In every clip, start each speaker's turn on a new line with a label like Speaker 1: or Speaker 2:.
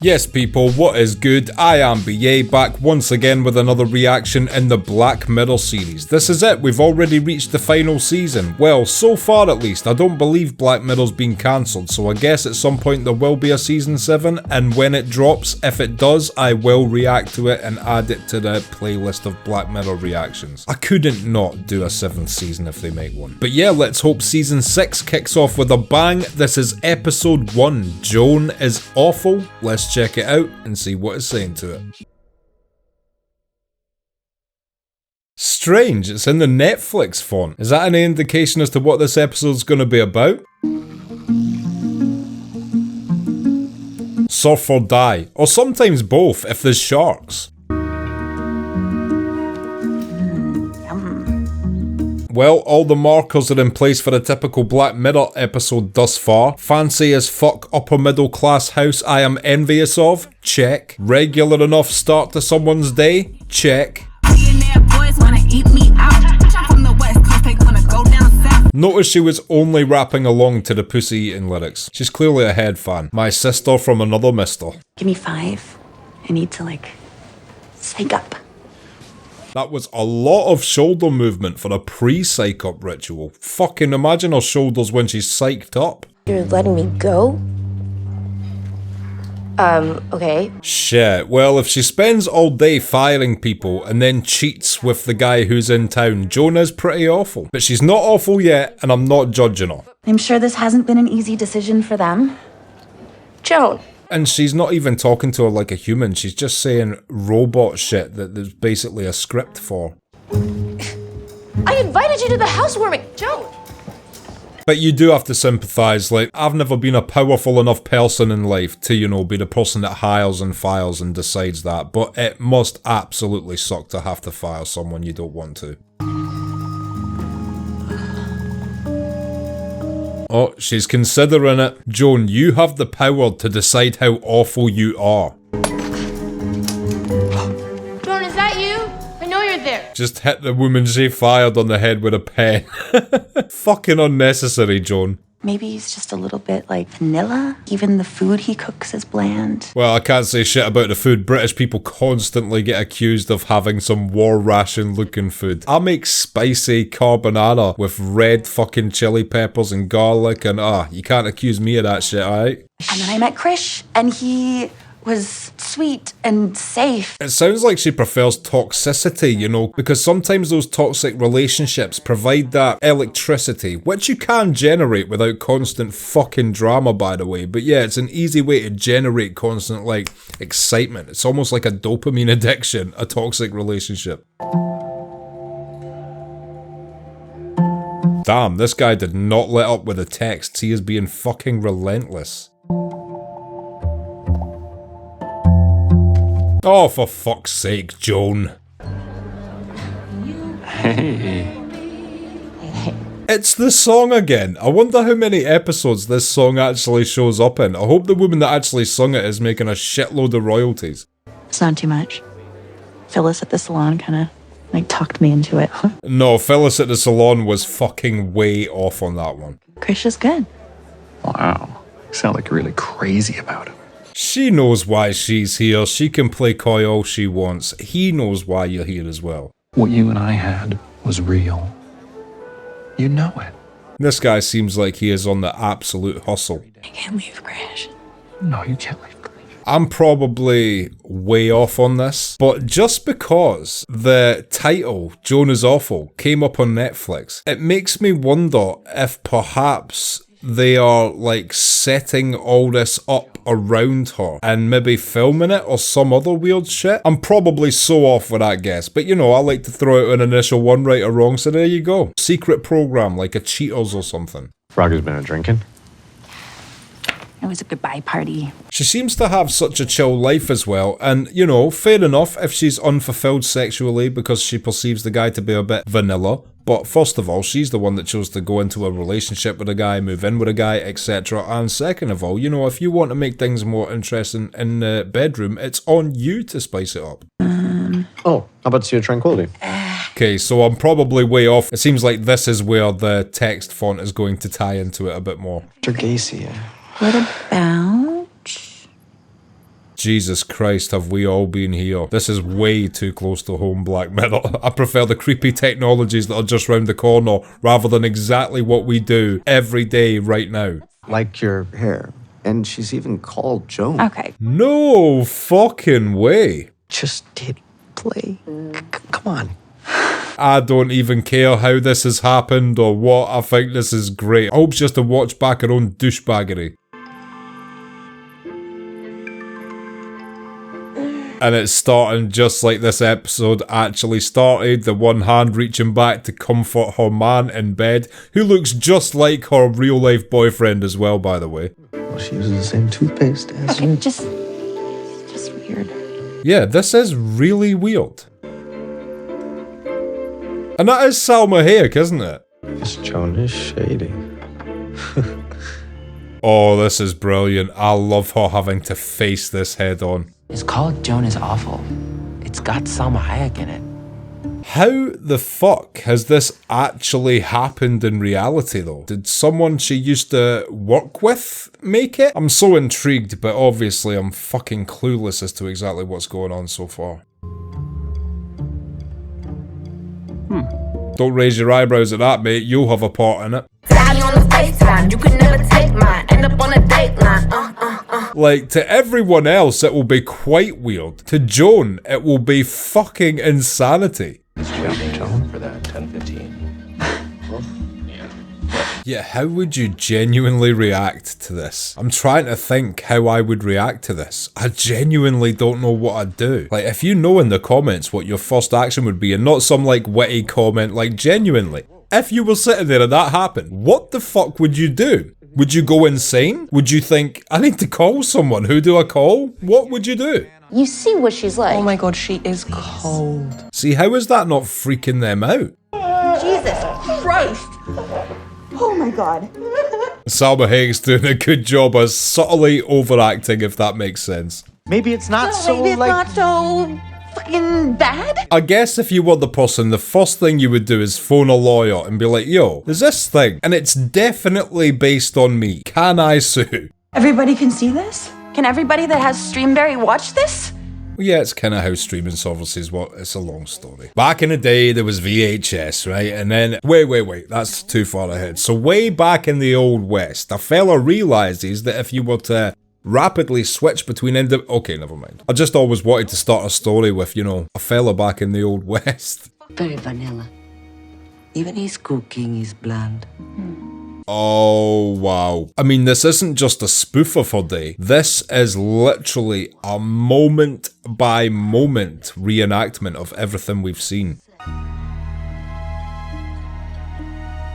Speaker 1: Yes people, what is good? I am BA, back once again with another reaction in the Black Mirror series. This is it, we've already reached the final season. Well, so far at least. I don't believe Black Mirror's been cancelled, so I guess at some point there will be a season 7, and when it drops, if it does, I will react to it and add it to the playlist of Black Mirror reactions. I couldn't not do a 7th season if they make one. But yeah, let's hope season 6 kicks off with a bang. This is episode 1, Joan is awful. Let's check it out and see what it's saying to it. Strange, it's in the Netflix font. Is that any indication as to what this episode's gonna be about? Surf or die, or sometimes both if there's sharks. Well, all the markers are in place for a typical Black Mirror episode thus far. Fancy as fuck upper middle class house I am envious of? Check. Regular enough start to someone's day? Check. Notice she was only rapping along to the pussy eating lyrics. She's clearly a head fan. My sister from another mister.
Speaker 2: Give me 5. I need to psych up.
Speaker 1: That was a lot of shoulder movement for a pre-psych up ritual. Fucking imagine her shoulders when she's psyched up.
Speaker 2: You're letting me go? Okay.
Speaker 1: Shit, well if she spends all day firing people and then cheats with the guy who's in town, Joan is pretty awful. But she's not awful yet, and I'm not judging her.
Speaker 2: I'm sure this hasn't been an easy decision for them. Joan.
Speaker 1: And she's not even talking to her like a human, she's just saying robot shit that there's basically a script for.
Speaker 2: I invited you to the housewarming, Joan!
Speaker 1: But you do have to sympathise, I've never been a powerful enough person in life to, be the person that hires and fires and decides that, but it must absolutely suck to have to fire someone you don't want to. Oh, she's considering it. Joan, you have the power to decide how awful you are.
Speaker 3: Joan, is that you? I know you're there.
Speaker 1: Just hit the woman she fired on the head with a pen. Fucking unnecessary, Joan.
Speaker 2: Maybe he's just a little bit like vanilla. Even the food he cooks is bland.
Speaker 1: Well, I can't say shit about the food. British people constantly get accused of having some war ration looking food. I make spicy carbonara with red fucking chili peppers and garlic and you can't accuse me of that shit, alright?
Speaker 2: And then I met Krish, and he was sweet and safe.
Speaker 1: It sounds like she prefers toxicity, because sometimes those toxic relationships provide that electricity, which you can generate without constant fucking drama, by the way. But yeah, it's an easy way to generate constant, excitement. It's almost like a dopamine addiction, a toxic relationship. Damn, this guy did not let up with the texts. He is being fucking relentless. Oh, for fuck's sake, Joan.
Speaker 4: Hey.
Speaker 1: It's the song again. I wonder how many episodes this song actually shows up in. I hope the woman that actually sung it is making a shitload of royalties.
Speaker 2: It's not too much. Phyllis at the salon kind of talked me into it.
Speaker 1: No, Phyllis at the salon was fucking way off on that one.
Speaker 2: Krish is good.
Speaker 4: Wow. You sound like you're really crazy about him.
Speaker 1: She knows why she's here. She can play coy all she wants. He knows why you're here as well.
Speaker 4: What you and I had was real. You know it.
Speaker 1: This guy seems like he is on the absolute hustle.
Speaker 2: I can't leave Krish.
Speaker 4: No, you can't leave.
Speaker 1: I'm probably way off on this, but just because the title, Joan is Awful, came up on Netflix, it makes me wonder if perhaps they are setting all this up around her and maybe filming it or some other weird shit. I'm probably so off with that guess, but I like to throw out an initial one right or wrong, so there you go. Secret program, like a Cheetos or something.
Speaker 4: Froggy's been drinking.
Speaker 2: It was a goodbye party.
Speaker 1: She seems to have such a chill life as well, and fair enough if she's unfulfilled sexually because she perceives the guy to be a bit vanilla. But first of all, she's the one that chose to go into a relationship with a guy, move in with a guy, etc. And second of all, if you want to make things more interesting in the bedroom, it's on you to spice it up.
Speaker 4: Oh, how about your tranquility?
Speaker 1: Okay, so I'm probably way off. It seems like this is where the text font is going to tie into it a bit more.
Speaker 4: Mr. Gacy.
Speaker 2: What about
Speaker 1: Jesus Christ, have we all been here? This is way too close to home, Black Mirror. I prefer the creepy technologies that are just round the corner rather than exactly what we do every day right now.
Speaker 5: Like your hair. And she's even called Joan.
Speaker 2: Okay.
Speaker 1: No fucking way.
Speaker 5: Just hit play. Come on.
Speaker 1: I don't even care how this has happened or what. I think this is great. I hope she has to watch back her own douchebaggery. And it's starting just like this episode actually started. The one hand reaching back to comfort her man in bed, who looks just like her real life boyfriend as well, by the way.
Speaker 5: Well, she uses the same toothpaste as you.
Speaker 2: Just weird.
Speaker 1: Yeah, this is really weird. And that is Salma Hayek, isn't it?
Speaker 5: This Joan is shady.
Speaker 1: Oh, this is brilliant. I love her having to face this head on.
Speaker 6: It's called Joan is Awful. It's got Salma Hayek in it.
Speaker 1: How the fuck has this actually happened in reality though? Did someone she used to work with make it? I'm so intrigued, but obviously I'm fucking clueless as to exactly what's going on so far. Don't raise your eyebrows at that, mate. You'll have a part in it.
Speaker 7: You can never take mine. End up on a dateline.
Speaker 1: Like, to everyone else, it will be quite weird. To Joan, it will be fucking insanity.
Speaker 4: Joan for that 10-15.
Speaker 1: Yeah, how would you genuinely react to this? I'm trying to think how I would react to this. I genuinely don't know what I'd do. Like, if you know in the comments what your first action would be and not some, like, witty comment, like, genuinely, if you were sitting there and that happened, what the fuck would you do? Would you go insane? Would you think, I need to call someone? Who do I call? What would you do?
Speaker 3: You see what she's like.
Speaker 6: Oh my god, she is cold.
Speaker 1: See, how is that not freaking them out?
Speaker 3: Jesus Christ.
Speaker 2: Oh my god.
Speaker 1: Salma Hayek's doing a good job as subtly overacting, if that makes sense.
Speaker 5: Maybe it's not
Speaker 3: Maybe it's not so fucking bad.
Speaker 1: I guess if you were the person, the first thing you would do is phone a lawyer and be like, yo, there's this thing, and it's definitely based on me. Can I sue?
Speaker 2: Everybody can see this? Can everybody that has Streamberry watch this?
Speaker 1: Yeah, it's kind of how streaming services work. It's a long story. Back in the day, there was VHS, right? And then, wait, that's too far ahead. So way back in the Old West, a fella realizes that if you were to rapidly switch between okay, never mind. I just always wanted to start a story with, you know, a fella back in the Old West.
Speaker 8: Very vanilla. Even his cooking is bland.
Speaker 1: Oh, wow. I mean, this isn't just a spoof of her day. This is literally a moment by moment reenactment of everything we've seen.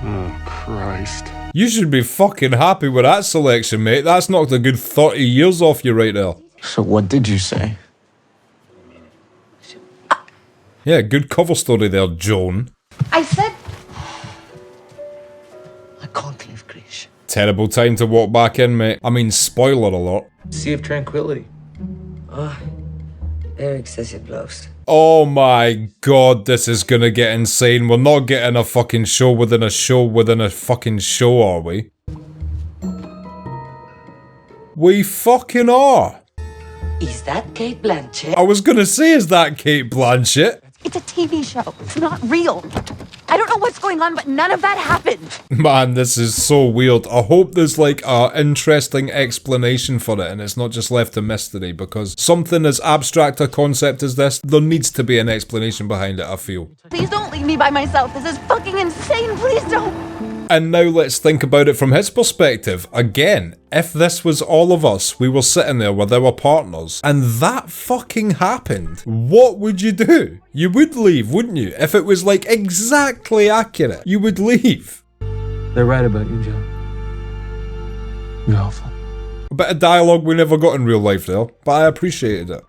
Speaker 4: Oh, Christ.
Speaker 1: You should be fucking happy with that selection, mate. That's knocked a good 30 years off you right there.
Speaker 5: So what did you say?
Speaker 1: Yeah, good cover story there, Joan.
Speaker 3: I said
Speaker 8: I can't live, Krish.
Speaker 1: Terrible time to walk back in, mate. I mean, spoiler alert.
Speaker 6: Sea of Tranquility.
Speaker 8: Oh, very excessive blows.
Speaker 1: Oh my god, this is gonna get insane. We're not getting a fucking show within a show within a fucking show, are we? We fucking are.
Speaker 8: Is that Kate Blanchett?
Speaker 1: I was gonna say, is that Kate Blanchett?
Speaker 2: It's a TV show. It's not real. I don't know what's going on, but none of that happened.
Speaker 1: Man, this is so weird. I hope there's like a interesting explanation for it and it's not just left a mystery, because something as abstract a concept as this, there needs to be an explanation behind it, I feel.
Speaker 2: Please don't leave me by myself. This is fucking insane. Please don't.
Speaker 1: And now let's think about it from his perspective. Again, if this was all of us, we were sitting there with our partners, and that fucking happened, what would you do? You would leave, wouldn't you? If it was like exactly accurate, you would leave.
Speaker 5: They're right about you, Joe. You're awful.
Speaker 1: A bit of dialogue we never got in real life there, but I appreciated it.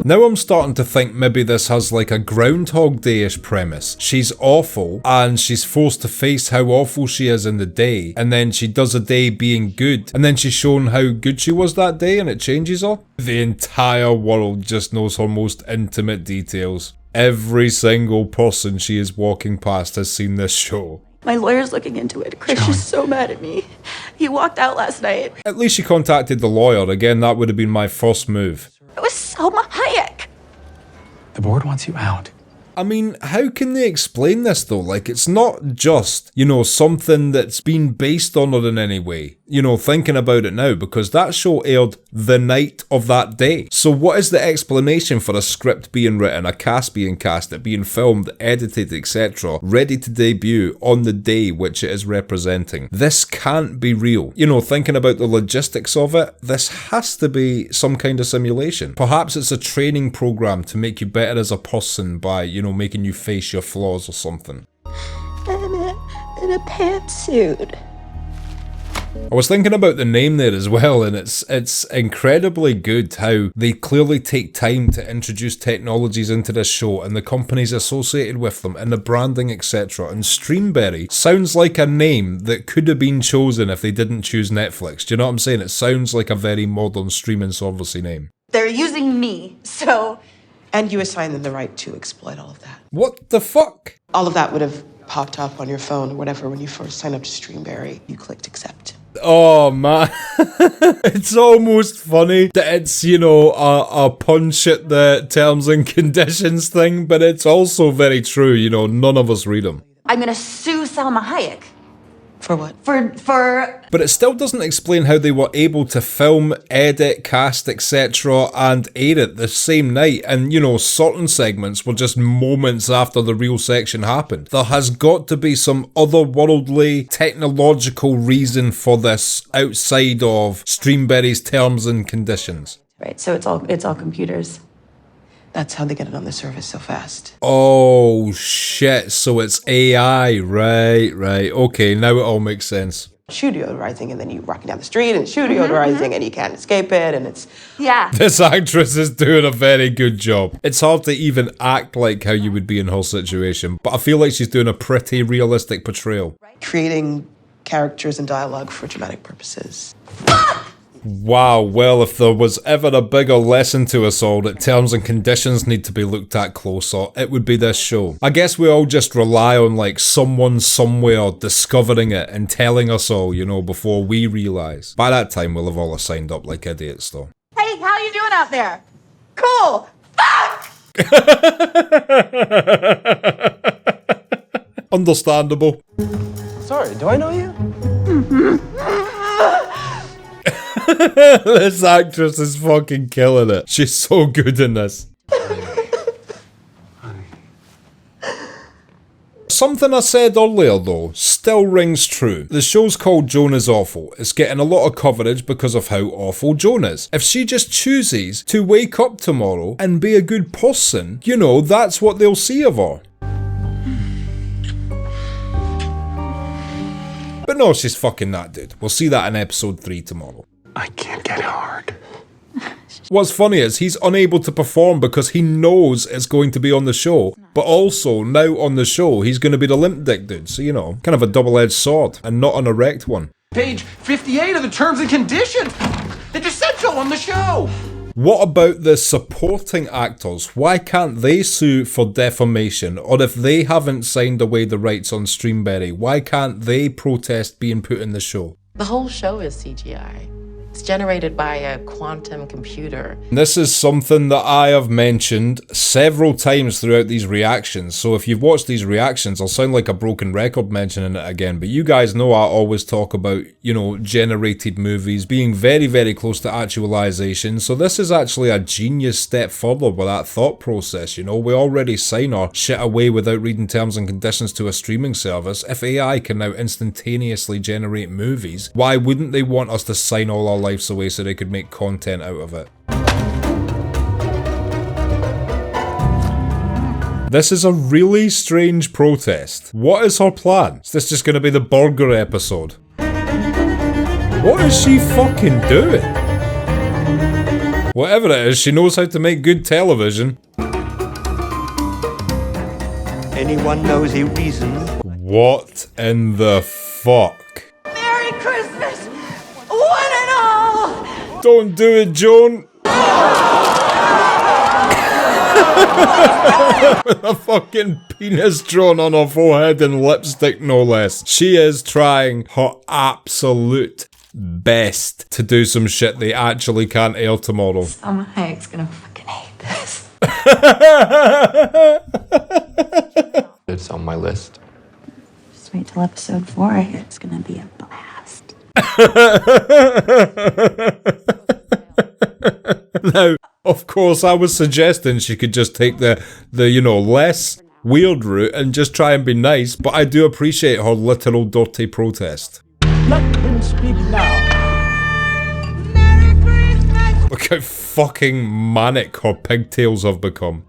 Speaker 1: Now I'm starting to think maybe this has like a Groundhog Day-ish premise. She's awful, and she's forced to face how awful she is in the day, and then she does a day being good, and then she's shown how good she was that day, and it changes her. The entire world just knows her most intimate details. Every single person she is walking past has seen this show.
Speaker 2: My lawyer's looking into it. Chris is so mad at me. He walked out last night.
Speaker 1: At least she contacted the lawyer. Again, that would have been my first move.
Speaker 2: It was Selma Hayek.
Speaker 4: The board wants you out.
Speaker 1: I mean, how can they explain this though? Like, it's not just, you know, something that's been based on it in any way. You know, thinking about it now, because that show aired the night of that day. So what is the explanation for a script being written, a cast being cast, it being filmed, edited, etc., ready to debut on the day which it is representing? This can't be real. You know, thinking about the logistics of it, this has to be some kind of simulation. Perhaps it's a training program to make you better as a person by, you know, making you face your flaws or something.
Speaker 2: In a pantsuit.
Speaker 1: I was thinking about the name there as well, and it's incredibly good how they clearly take time to introduce technologies into this show and the companies associated with them and the branding, etc. And Streamberry sounds like a name that could have been chosen if they didn't choose Netflix. Do you know what I'm saying? It sounds like a very modern streaming servicey name.
Speaker 3: They're using me, so...
Speaker 9: And you assign them the right to exploit all of that.
Speaker 1: What the fuck?
Speaker 9: All of that would have popped up on your phone or whatever when you first signed up to Streamberry. You clicked accept.
Speaker 1: Oh man, it's almost funny that it's, you know, a punch at the terms and conditions thing, but it's also very true, you know, none of us read them.
Speaker 3: I'm gonna sue Selma Hayek.
Speaker 9: For what?
Speaker 3: For...
Speaker 1: But it still doesn't explain how they were able to film, edit, cast, etc. and air it the same night, and, you know, certain segments were just moments after the real section happened. There has got to be some otherworldly, technological reason for this outside of Streamberry's terms and conditions.
Speaker 2: Right, so it's all computers.
Speaker 9: That's how they get it on the service so fast.
Speaker 1: Oh shit, so it's AI, right, okay, now it all makes sense.
Speaker 9: Shoot deodorizing, and then you walking down the street and shoot deodorizing, and you can't escape it, and it's...
Speaker 3: Yeah.
Speaker 1: This actress is doing a very good job. It's hard to even act like how you would be in her situation, but I feel like she's doing a pretty realistic portrayal.
Speaker 9: Creating characters and dialogue for dramatic purposes.
Speaker 1: Wow, well, if there was ever a bigger lesson to us all that terms and conditions need to be looked at closer, it would be this show. I guess we all just rely on, like, someone somewhere discovering it and telling us all, you know, before we realise. By that time, we'll have all signed up like idiots, though.
Speaker 3: Hey, how you doing out there? Cool. Fuck!
Speaker 1: Understandable.
Speaker 6: Sorry, do I know you?
Speaker 1: This actress is fucking killing it. She's so good in this. Something I said earlier though still rings true. The show's called Joan is Awful. It's getting a lot of coverage because of how awful Joan is. If she just chooses to wake up tomorrow and be a good person, you know, that's what they'll see of her. But no, she's fucking that dude. We'll see that in episode 3 tomorrow.
Speaker 4: I can't get hard.
Speaker 1: What's funny is he's unable to perform because he knows it's going to be on the show, but also now on the show he's going to be the limp dick dude, so you know, kind of a double-edged sword, and not an erect one.
Speaker 6: Page 58 of the terms and conditions! They just said so on the show!
Speaker 1: What about the supporting actors? Why can't they sue for defamation? Or if they haven't signed away the rights on Streamberry, why can't they protest being put in the show?
Speaker 10: The whole show is CGI. It's generated by a quantum computer.
Speaker 1: This is something that I have mentioned several times throughout these reactions, so if you've watched these reactions, I'll sound like a broken record mentioning it again, but you guys know I always talk about, you know, generated movies being very, very close to actualization, so this is actually a genius step further with that thought process, you know. We already sign our shit away without reading terms and conditions to a streaming service. If AI can now instantaneously generate movies, why wouldn't they want us to sign all our lives away so they could make content out of it? This is a really strange protest. What is her plan? Is this just going to be the burger episode? What is she fucking doing? Whatever it is, she knows how to make good television.
Speaker 11: Anyone knows a reason?
Speaker 1: What in the fuck?
Speaker 3: Merry Christmas, one and all!
Speaker 1: Don't do it, Joan! With a fucking penis drawn on her forehead and lipstick, no less. She is trying her absolute best to do some shit they actually can't air tomorrow.
Speaker 2: Salma Hayek's gonna fucking hate this.
Speaker 4: It's on my list.
Speaker 2: Just wait till episode 4. It's gonna be a blast.
Speaker 1: Now, of course, I was suggesting she could just take the you know, less weird route and just try and be nice, but I do appreciate her literal dirty protest.
Speaker 11: Let him speak now.
Speaker 1: Look how fucking manic her pigtails have become.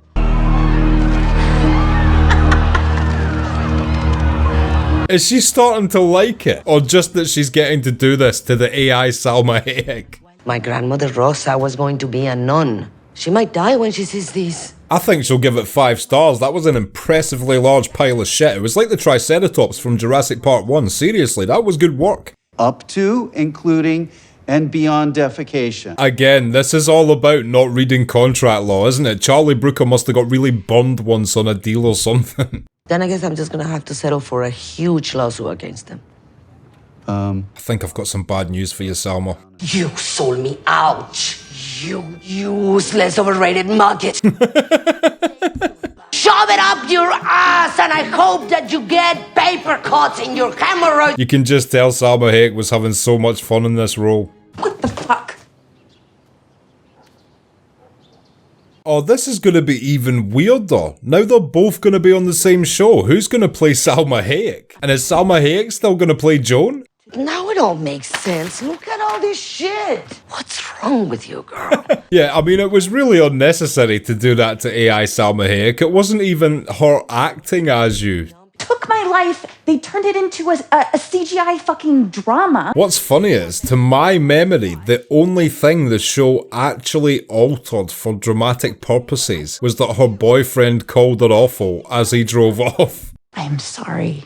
Speaker 1: Is she starting to like it? Or just that she's getting to do this to the AI Salma Hayek?
Speaker 8: My grandmother Rosa was going to be a nun. She might die when she sees this.
Speaker 1: I think she'll give it 5 stars. That was an impressively large pile of shit. It was like the Triceratops from Jurassic Park 1. Seriously, that was good work.
Speaker 12: Up to, including, and beyond defecation.
Speaker 1: Again, this is all about not reading contract law, isn't it? Charlie Brooker must have got really burned once on a deal or something.
Speaker 8: Then I guess I'm just gonna have to settle for a huge lawsuit against them.
Speaker 1: I think I've got some bad news for you, Salma.
Speaker 8: You sold me out. You useless, overrated maggot. Shove it up your ass, and I hope that you get paper cuts in your hemorrhoid.
Speaker 1: You can just tell Salma Hayek was having so much fun in this role.
Speaker 2: What the fuck?
Speaker 1: Oh, this is going to be even weirder. Now they're both going to be on the same show. Who's going to play Salma Hayek? And is Salma Hayek still going to play Joan?
Speaker 8: Now it all makes sense. Look at all this shit. What's wrong with you, girl?
Speaker 1: Yeah, I mean, it was really unnecessary to do that to AI Salma Hayek. It wasn't even her acting as you.
Speaker 3: Took my life, they turned it into a CGI fucking drama.
Speaker 1: What's funny is, to my memory, the only thing the show actually altered for dramatic purposes was that her boyfriend called her awful as he drove off.
Speaker 2: I'm sorry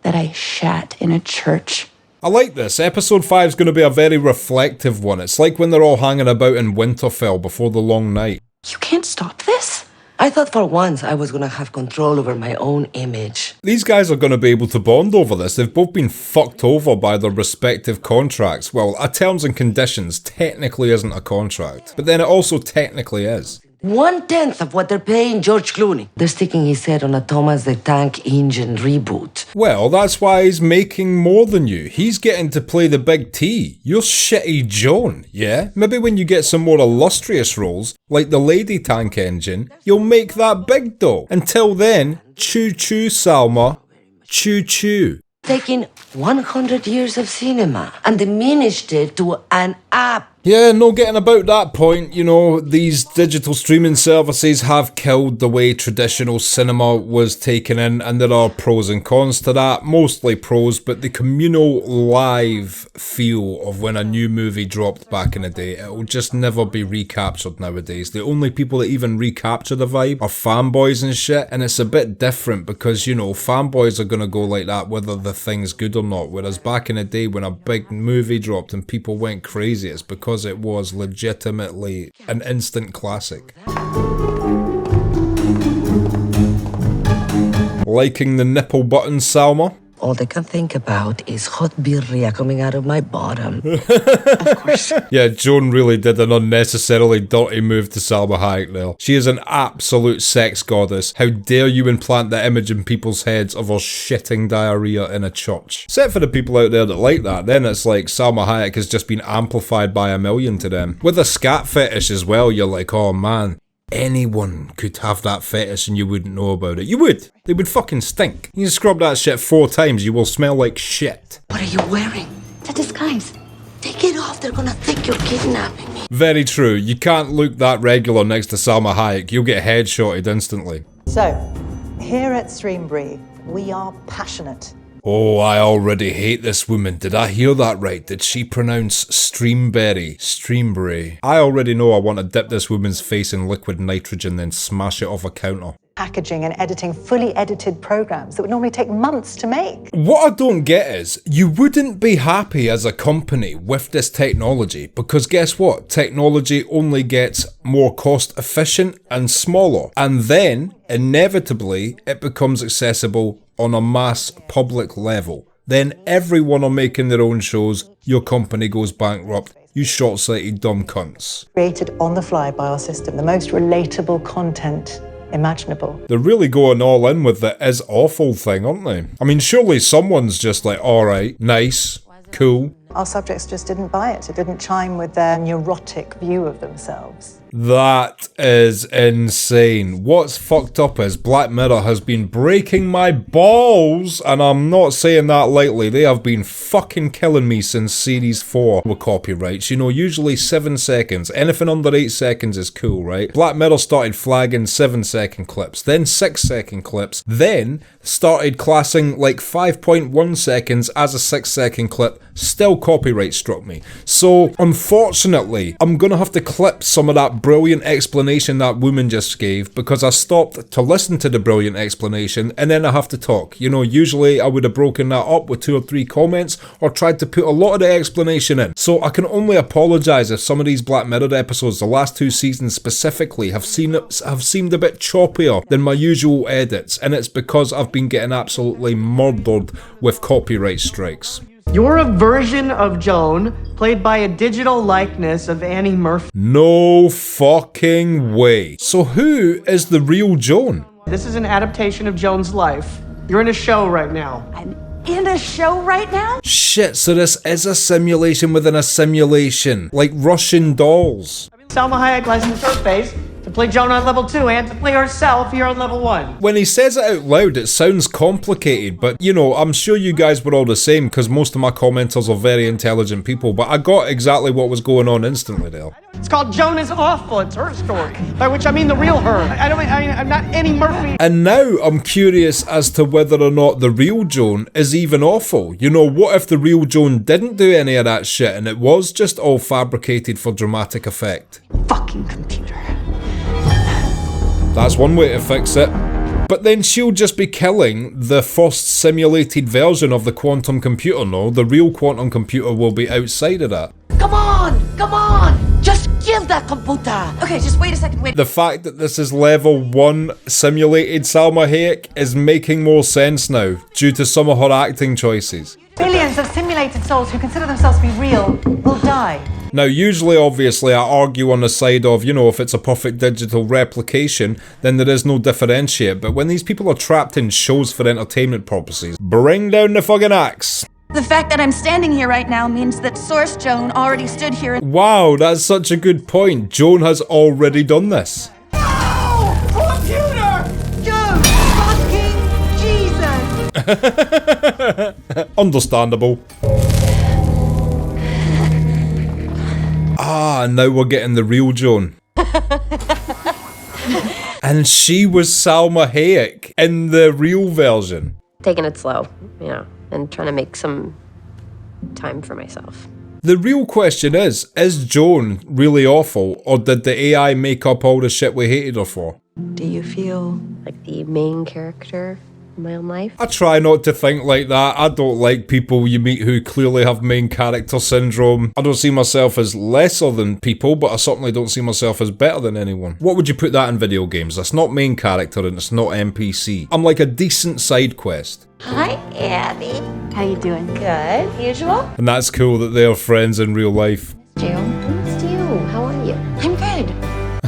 Speaker 2: that I shat in a church.
Speaker 1: I like this. Episode 5 is going to be a very reflective one. It's like when they're all hanging about in Winterfell before the long night.
Speaker 2: You can't stop this?
Speaker 8: I thought for once I was gonna have control over my own image.
Speaker 1: These guys are going to be able to bond over this. They've both been fucked over by their respective contracts. Well, a terms and conditions technically isn't a contract, but then it also technically is.
Speaker 8: 1/10 of what they're paying George Clooney. They're sticking his head on a Thomas the Tank Engine reboot.
Speaker 1: Well, that's why he's making more than you. He's getting to play the big T. You're shitty Joan, yeah? Maybe when you get some more illustrious roles, like the Lady Tank Engine, you'll make that big dough. Until then, choo-choo, Salma. Choo-choo.
Speaker 8: Taking 100 years of cinema and diminished it to an app.
Speaker 1: Yeah, no getting about that point. You know, these digital streaming services have killed the way traditional cinema was taken in, and there are pros and cons to that. Mostly pros, but the communal live feel of when a new movie dropped back in the day, it'll just never be recaptured nowadays. The only people that even recapture the vibe are fanboys and shit, and it's a bit different because, you know, fanboys are gonna go like that whether the thing's good or not, whereas back in the day when a big movie dropped and people went crazy, it's because it was legitimately an instant classic. Liking the nipple buttons, Salma?
Speaker 8: All I can think about is hot birria coming out of my bottom.
Speaker 2: Of course.
Speaker 1: Yeah, Joan really did an unnecessarily dirty move to Salma Hayek there. She is an absolute sex goddess. How dare you implant the image in people's heads of her shitting diarrhea in a church. Except for the people out there that like that, then it's like Salma Hayek has just been amplified by a million to them. With a scat fetish as well, you're like, oh man. Anyone could have that fetish and you wouldn't know about it. You would. They would fucking stink. You scrub that shit 4 times, you will smell like shit.
Speaker 8: What are you wearing?
Speaker 2: It's a disguise.
Speaker 8: Take it off, they're gonna think you're kidnapping me.
Speaker 1: Very true. You can't look that regular next to Salma Hayek. You'll get headshotted instantly.
Speaker 13: So, here at Streambury, we are passionate.
Speaker 1: Oh, I already hate this woman. Did I hear that right? Did she pronounce Streamberry? Streambury. I already know I want to dip this woman's face in liquid nitrogen then smash it off a counter.
Speaker 13: packaging and editing fully edited programs that would normally take months to make.
Speaker 1: What I don't get is, you wouldn't be happy as a company with this technology, because guess what? Technology only gets more cost efficient and smaller, and then, inevitably, it becomes accessible on a mass public level. Then everyone are making their own shows, your company goes bankrupt, you short-sighted dumb cunts.
Speaker 13: Created on the fly by our system, the most relatable content imaginable.
Speaker 1: They're really going all in with the is awful thing, aren't they? I mean, surely someone's just like, alright, nice, cool.
Speaker 13: Our subjects just didn't buy it. It didn't chime with their neurotic view of themselves.
Speaker 1: That is insane. What's fucked up is Black Mirror has been breaking my balls, and I'm not saying that lightly. They have been fucking killing me since series 4 with copyrights. You know, usually 7 seconds. Anything under 8 seconds is cool, right? Black Mirror started flagging 7-second clips, then 6-second clips, then started classing like 5.1 seconds as a 6-second clip. Still copyright struck me. So, unfortunately, I'm gonna have to clip some of that brilliant explanation that woman just gave, because I stopped to listen to the brilliant explanation and then I have to talk. You know, usually I would have broken that up with 2 or 3 comments or tried to put a lot of the explanation in. So I can only apologise if some of these Black Mirror episodes, the last 2 seasons specifically, have seemed a bit choppier than my usual edits, and it's because I've been getting absolutely murdered with copyright strikes.
Speaker 14: You're a version of Joan, played by a digital likeness of Annie Murphy.
Speaker 1: No fucking way. So who is the real Joan?
Speaker 14: This is an adaptation of Joan's life. You're in a show right now.
Speaker 3: I'm in a show right now?
Speaker 1: Shit, so this is a simulation within a simulation. Like Russian dolls.
Speaker 14: Salma Hayek licensed her face to play Joan on level 2 and to play herself here on level 1.
Speaker 1: When he says it out loud, it sounds complicated, but you know, I'm sure you guys were all the same because most of my commenters are very intelligent people, but I got exactly what was going on instantly there.
Speaker 14: It's called Joan is Awful. It's her story, by which I mean the real her. I'm not Annie Murphy.
Speaker 1: And now I'm curious as to whether or not the real Joan is even awful. You know, what if the real Joan didn't do any of that shit and it was just all fabricated for dramatic effect?
Speaker 3: Fucking computer.
Speaker 1: That's one way to fix it. But then she'll just be killing the first simulated version of the quantum computer, no? The real quantum computer will be outside of that.
Speaker 8: Come on! Just kill that com-puta!
Speaker 2: Okay, just wait a second, wait.
Speaker 1: The fact that this is level 1 simulated Salma Hayek is making more sense now, due to some of her acting choices.
Speaker 13: Billions of simulated souls who consider themselves to be real will die.
Speaker 1: Now, usually, obviously, I argue on the side of, you know, if it's a perfect digital replication, then there is no differentiate. But when these people are trapped in shows for entertainment purposes, bring down the fucking axe.
Speaker 2: The fact that I'm standing here right now means that Source Joan already stood here and—
Speaker 1: Wow, that's such a good point. Joan has already done this.
Speaker 14: No! Computer!
Speaker 13: Joan! Fucking Jesus!
Speaker 1: Understandable. Ah, now we're getting the real Joan. And she was Salma Hayek in the real version.
Speaker 15: Taking it slow, you know, and trying to make some time for myself.
Speaker 1: The real question is Joan really awful, or did the AI make up all the shit we hated her for?
Speaker 2: Do you feel
Speaker 15: like the main character in my own life?
Speaker 1: I try not to think like that. I don't like people you meet who clearly have main character syndrome. I don't see myself as lesser than people, but I certainly don't see myself as better than anyone. What would you put that in video games? That's not main character and it's not NPC. I'm like a decent side quest.
Speaker 7: Hi, Abby.
Speaker 3: How you doing?
Speaker 7: Good. Usual?
Speaker 1: And that's cool that they're friends in real life.
Speaker 15: Joan, it's you. How are you?
Speaker 7: I'm good.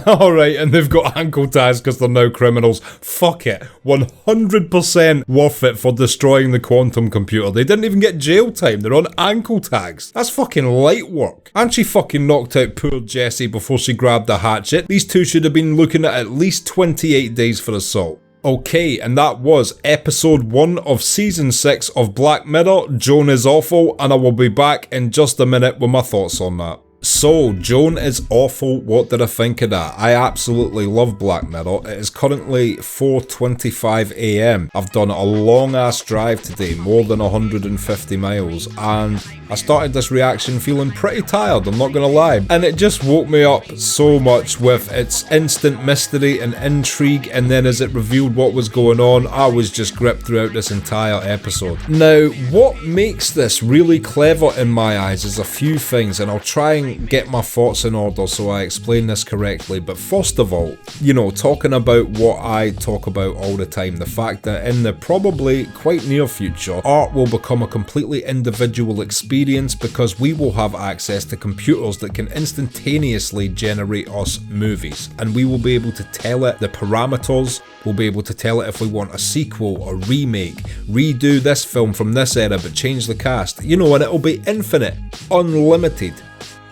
Speaker 1: Alright, and they've got ankle tags because they're now criminals. Fuck it. 100% worth it for destroying the quantum computer. They didn't even get jail time. They're on ankle tags. That's fucking light work. And she fucking knocked out poor Jessie before she grabbed the hatchet. These two should have been looking at least 28 days for assault. Okay, and that was episode 1 of season 6 of Black Mirror. Joan is awful, and I will be back in just a minute with my thoughts on that. So, Joan is awful. What did I think of that? I absolutely love Black Mirror. It is currently 4:25 AM. I've done a long ass drive today, more than 150 miles, and I started this reaction feeling pretty tired, I'm not gonna lie. And it just woke me up so much with its instant mystery and intrigue, and then as it revealed what was going on, I was just gripped throughout this entire episode. Now, what makes this really clever in my eyes is a few things, and I'll try and get my thoughts in order so I explain this correctly. But first of all, you know, talking about what I talk about all the time, the fact that in the probably quite near future, art will become a completely individual experience because we will have access to computers that can instantaneously generate us movies, and we will be able to tell it the parameters. We'll be able to tell it if we want a sequel or remake, redo this film from this era but change the cast, you know, and it'll be infinite, unlimited,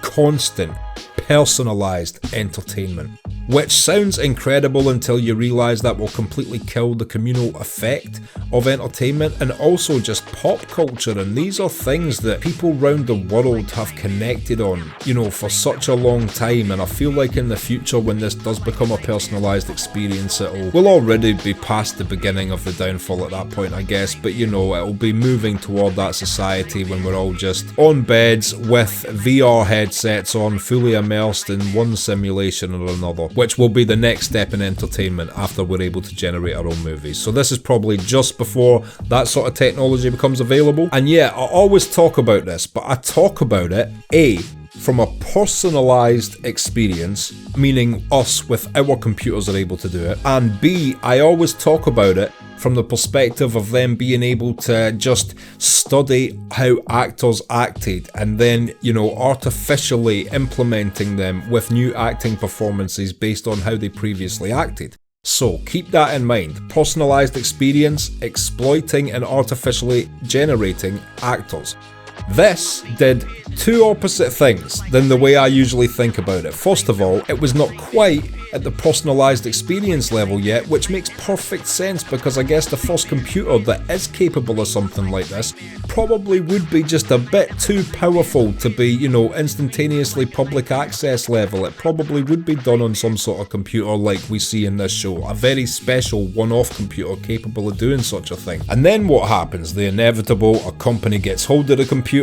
Speaker 1: constant, personalised entertainment. Which sounds incredible until you realise that will completely kill the communal effect of entertainment and also just pop culture, and these are things that people around the world have connected on, you know, for such a long time. And I feel like in the future, when this does become a personalised experience, we'll already be past the beginning of the downfall at that point, I guess, but you know, it'll be moving toward that society when we're all just on beds with VR headsets on, fully immersed in one simulation or another, which will be the next step in entertainment after we're able to generate our own movies. So this is probably just before that sort of technology becomes available. And yeah, I always talk about this, but I talk about it, A, from a personalised experience, meaning us with our computers are able to do it, and B, I always talk about it from the perspective of them being able to just study how actors acted and then, you know, artificially implementing them with new acting performances based on how they previously acted. So keep that in mind. Personalised experience, exploiting and artificially generating actors. This did two opposite things than the way I usually think about it. First of all, it was not quite at the personalised experience level yet, which makes perfect sense because I guess the first computer that is capable of something like this probably would be just a bit too powerful to be, you know, instantaneously public access level. It probably would be done on some sort of computer like we see in this show, a very special one-off computer capable of doing such a thing. And then what happens? The inevitable, a company gets hold of the computer,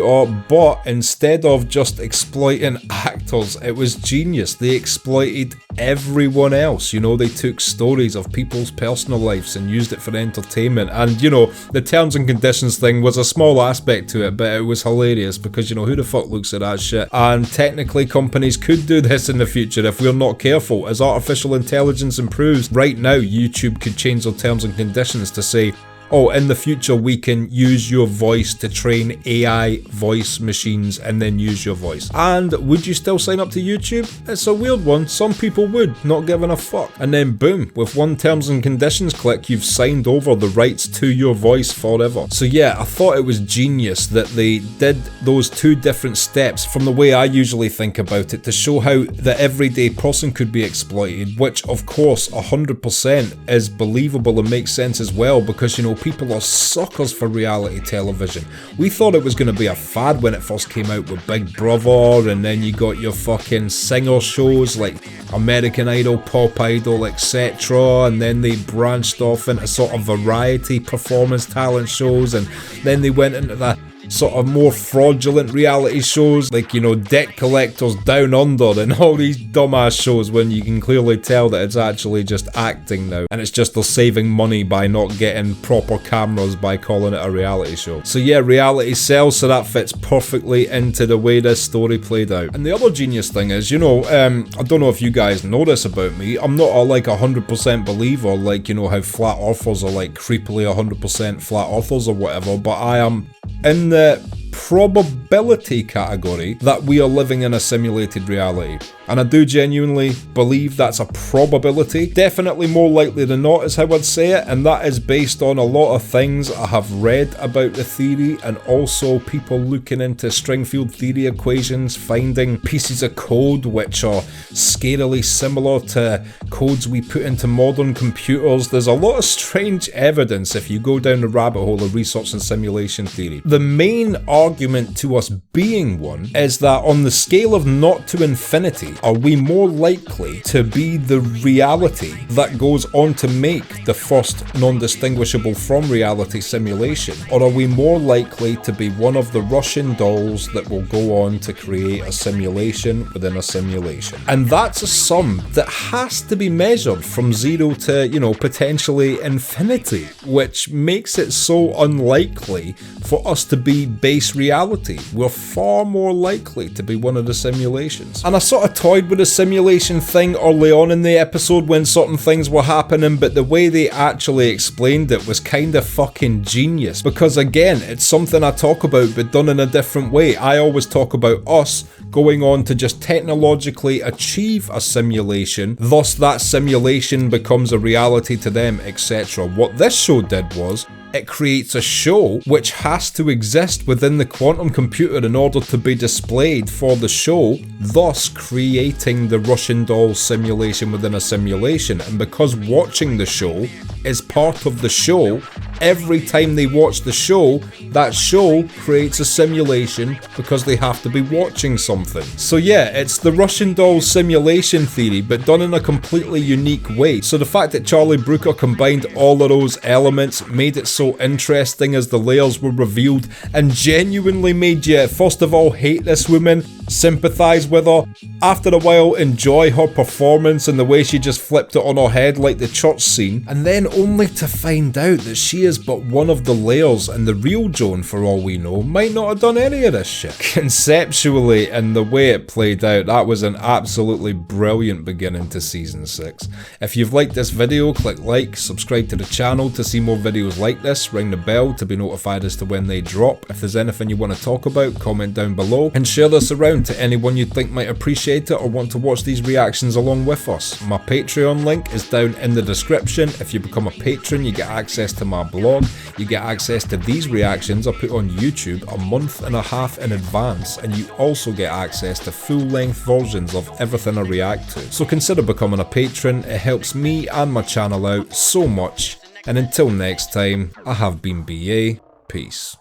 Speaker 1: but instead of just exploiting actors, it was genius. They exploited everyone else. You know, they took stories of people's personal lives and used it for entertainment. And you know, the terms and conditions thing was a small aspect to it, but it was hilarious because, you know, who the fuck looks at that shit? And technically companies could do this in the future if we're not careful. As artificial intelligence improves, right now YouTube could change their terms and conditions to say, oh, in the future we can use your voice to train AI voice machines and then use your voice. And would you still sign up to YouTube? It's a weird one. Some people would, not giving a fuck. And then boom, with one terms and conditions click, you've signed over the rights to your voice forever. So yeah, I thought it was genius that they did those two different steps from the way I usually think about it to show how the everyday person could be exploited, which of course 100% is believable and makes sense as well because, you know, people are suckers for reality television. We thought it was going to be a fad when it first came out with Big Brother, and then you got your fucking singer shows like American Idol, Pop Idol, etc. And then they branched off into sort of variety performance talent shows, and then they went into the sort of more fraudulent reality shows like, you know, Debt Collectors Down Under and all these dumbass shows when you can clearly tell that it's actually just acting now, and it's just they're saving money by not getting proper cameras by calling it a reality show. So yeah, reality sells, so that fits perfectly into the way this story played out. And the other genius thing is, you know, I don't know if you guys know this about me, I'm not a like 100% believer, like, you know, how flat earthers are like creepily 100% flat earthers or whatever, but I am in the probability category that we are living in a simulated reality. And I do genuinely believe that's a probability. Definitely more likely than not is how I'd say it, and that is based on a lot of things I have read about the theory, and also people looking into string field theory equations, finding pieces of code which are scarily similar to codes we put into modern computers. There's a lot of strange evidence if you go down the rabbit hole of research and simulation theory. The main argument to us being one is that on the scale of 0 to infinity, are we more likely to be the reality that goes on to make the first non-distinguishable from reality simulation, or are we more likely to be one of the Russian dolls that will go on to create a simulation within a simulation? And that's a sum that has to be measured from 0 to, you know, potentially infinity, which makes it so unlikely for us to be base reality. We're far more likely to be one of the simulations. And I sort of toyed with the simulation thing early on in the episode when certain things were happening, but the way they actually explained it was kind of fucking genius, because again, it's something I talk about but done in a different way. I always talk about us going on to just technologically achieve a simulation, thus that simulation becomes a reality to them, etc. What this show did was, it creates a show which has to exist within the quantum computer in order to be displayed for the show, thus creating the Russian doll simulation within a simulation. And because watching the show is part of the show, every time they watch the show, that show creates a simulation because they have to be watching something. So yeah, it's the Russian doll simulation theory, but done in a completely unique way. So the fact that Charlie Brooker combined all of those elements made it so interesting as the layers were revealed, and genuinely made you, first of all, hate this woman, sympathise with her, after a while enjoy her performance and the way she just flipped it on her head like the church scene, and then only to find out that she is but one of the layers, and the real Joan, for all we know, might not have done any of this shit. Conceptually, and the way it played out, that was an absolutely brilliant beginning to season 6. If you've liked this video, click like, subscribe to the channel to see more videos like this, ring the bell to be notified as to when they drop. If there's anything you want to talk about, comment down below, and share this around to anyone you think might appreciate it or want to watch these reactions along with us. My Patreon link is down in the description. If you become a patron, you get access to my blog, you get access to these reactions I put on YouTube a month and a half in advance, and you also get access to full-length versions of everything I react to. So consider becoming a patron, it helps me and my channel out so much. And until next time, I have been BA, peace.